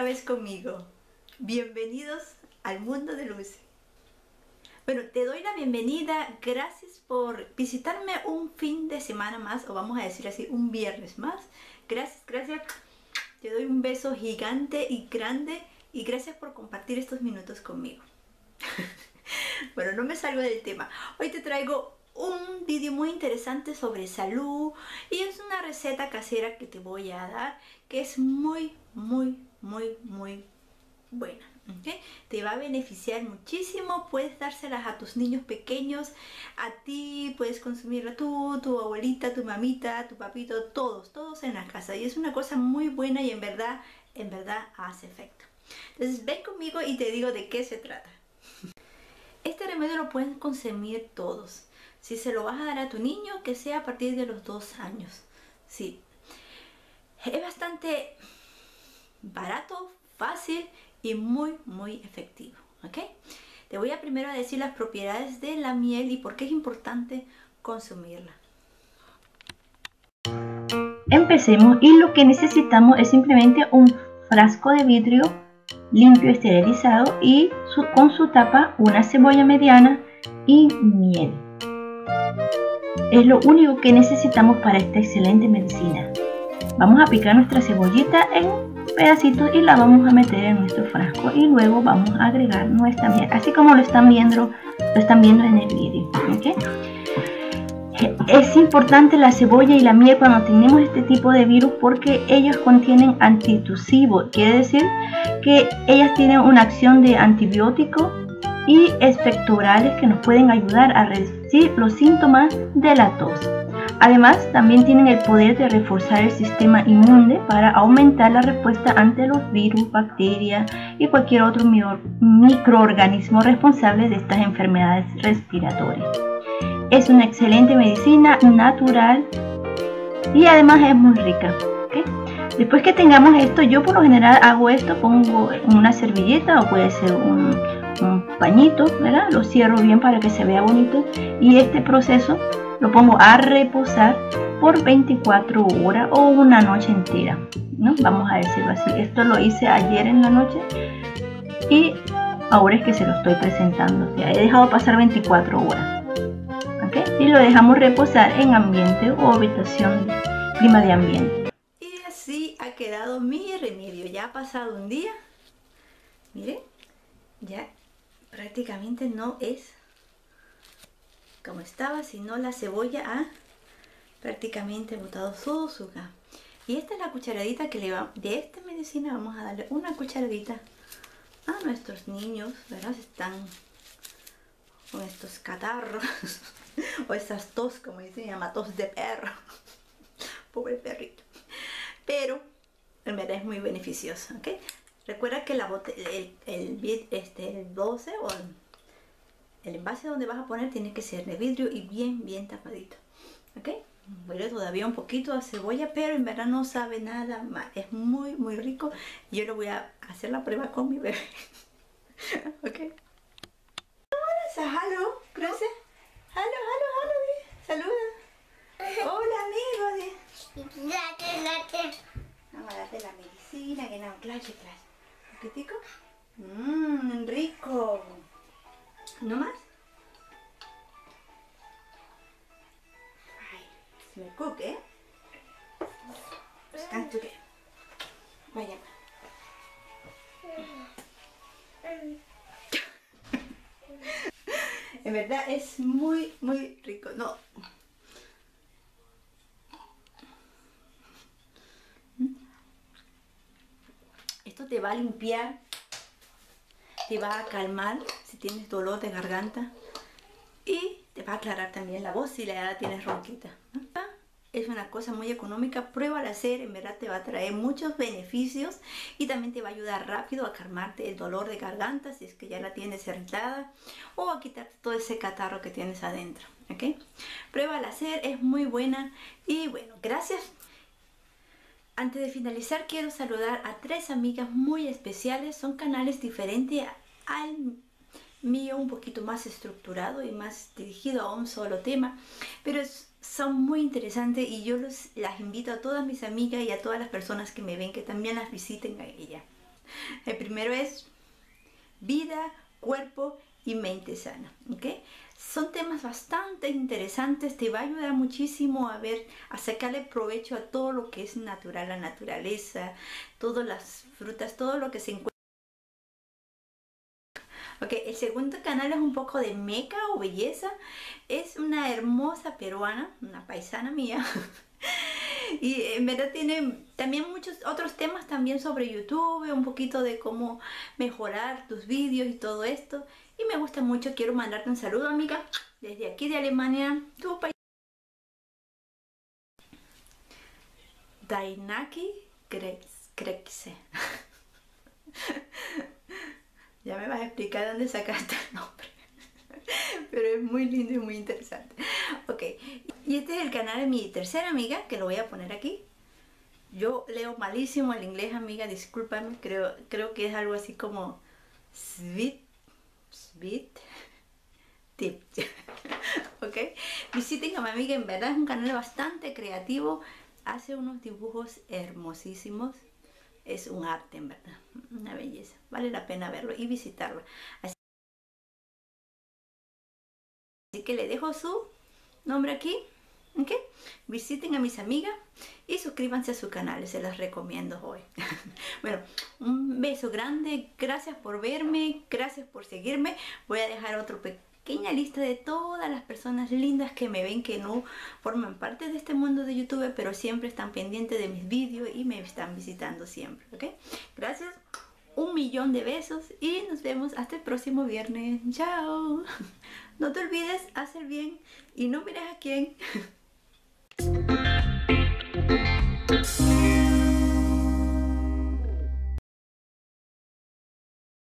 vez conmigo. Bienvenidos al mundo de Lucy. Bueno, te doy la bienvenida. Gracias por visitarme un fin de semana más, o vamos a decir así, un viernes más. Gracias. Te doy un beso gigante y grande y gracias por compartir estos minutos conmigo. Bueno, no me salgo del tema. Hoy te traigo un vídeo muy interesante sobre salud y es una receta casera que te voy a dar que es muy buena. ¿Okay? Te va a beneficiar muchísimo. Puedes dárselas a tus niños pequeños, a ti, puedes consumirla tú, tu abuelita, tu mamita, tu papito, todos en la casa, y es una cosa muy buena y en verdad hace efecto. Entonces ven conmigo y te digo de qué se trata. Este remedio lo pueden consumir todos. Si se lo vas a dar a tu niño, que sea a partir de los 2 años. Sí. Es bastante barato, fácil y muy efectivo. ¿Ok? Te voy a primero decir las propiedades de la miel y por qué es importante consumirla. Empecemos, y lo que necesitamos es simplemente un frasco de vidrio limpio, esterilizado, y con su tapa una cebolla mediana y miel. Es lo único que necesitamos para esta excelente medicina. Vamos a picar nuestra cebollita en pedacitos y la vamos a meter en nuestro frasco y luego vamos a agregar nuestra miel, así como lo están viendo en el vídeo. ¿Okay? Es importante la cebolla y la miel cuando tenemos este tipo de virus porque ellos contienen antitusivos, quiere decir que ellas tienen una acción de antibiótico y expectorales que nos pueden ayudar a reducir los síntomas de la tos. Además, también tienen el poder de reforzar el sistema inmune para aumentar la respuesta ante los virus, bacterias y cualquier otro microorganismo responsable de estas enfermedades respiratorias. Es una excelente medicina natural y además es muy rica. ¿Okay? Después que tengamos esto, yo por lo general hago esto, pongo una servilleta o puede ser un pañito, ¿verdad? Lo cierro bien para que se vea bonito y este proceso lo pongo a reposar por 24 horas o una noche entera, ¿no? Vamos a decirlo así. Esto lo hice ayer en la noche y ahora es que se lo estoy presentando. O sea, he dejado pasar 24 horas. ¿Okay? Y lo dejamos reposar en ambiente o habitación clima de ambiente. Y así ha quedado mi remedio. Ya ha pasado un día. Miren, ya prácticamente no es como estaba, sino la cebolla ha prácticamente botado todo su gas. Y esta es la cucharadita que le va de esta medicina. Vamos a darle una cucharadita a nuestros niños, ¿verdad? Están con estos catarros o estas tos, como dicen, se llama tos de perro. Pobre perrito. Pero en verdad es muy beneficioso. ¿Okay? Recuerda que el 12 o el envase donde vas a poner tiene que ser de vidrio y bien tapadito. ¿Ok? Huele todavía un poquito a cebolla, pero en verdad no sabe nada mal. Es muy rico. Yo lo voy a hacer la prueba con mi bebé. ¿Ok? Hello, gracias. Hello, saluda. Hola, amigo. Vamos a darte la medicina, que no, clase. ¿Un poquitico? Rico. ¿No más? Ay, se me cook, ¿eh? Tanto que... Vaya. En verdad es muy rico. No. Esto te va a limpiar, te va a calmar si tienes dolor de garganta y te va a aclarar también la voz si la tienes ronquita, ¿no? Es una cosa muy económica, pruébala a hacer, en verdad te va a traer muchos beneficios y también te va a ayudar rápido a calmarte el dolor de garganta si es que ya la tienes irritada o a quitarte todo ese catarro que tienes adentro. ¿Ok? Pruébala a hacer, es muy buena y bueno, gracias. Antes de finalizar quiero saludar a 3 amigas muy especiales. Son canales diferentes al mío, un poquito más estructurado y más dirigido a un solo tema, pero son muy interesantes y yo las invito a todas mis amigas y a todas las personas que me ven que también las visiten a ellas. El primero es vida, cuerpo y mente sana, ¿ok? Son temas bastante interesantes, te va a ayudar muchísimo a ver, a sacarle provecho a todo lo que es natural, la naturaleza, todas las frutas, todo lo que se encuentra. Ok, el segundo canal es un poco de meca o belleza. Es una hermosa peruana, una paisana mía. Y en verdad tiene también muchos otros temas también sobre YouTube, un poquito de cómo mejorar tus vídeos y todo esto. Y me gusta mucho, quiero mandarte un saludo, amiga, desde aquí de Alemania, tu país. Dainaki Krekse. Ya me vas a explicar dónde sacaste el nombre. Pero es muy lindo y muy interesante. Ok, y este es el canal de mi tercera amiga, que lo voy a poner aquí. Yo leo malísimo el inglés, amiga, discúlpame. Creo que es algo así como Sweet Tip. Ok, visiten a mi amiga, en verdad es un canal bastante creativo. Hace unos dibujos hermosísimos. Es un arte, en verdad, una belleza. Vale la pena verlo y visitarlo. Así que le dejo su nombre aquí, ¿ok? Visiten a mis amigas y suscríbanse a su canal, se los recomiendo hoy. Bueno, un beso grande, gracias por verme, gracias por seguirme. Voy a dejar otra pequeña lista de todas las personas lindas que me ven, que no forman parte de este mundo de YouTube, pero siempre están pendientes de mis vídeos y me están visitando siempre, ¿ok? Gracias, 1.000.000 de besos y nos vemos hasta el próximo viernes. Chao. No te olvides hacer bien y no mires a quién.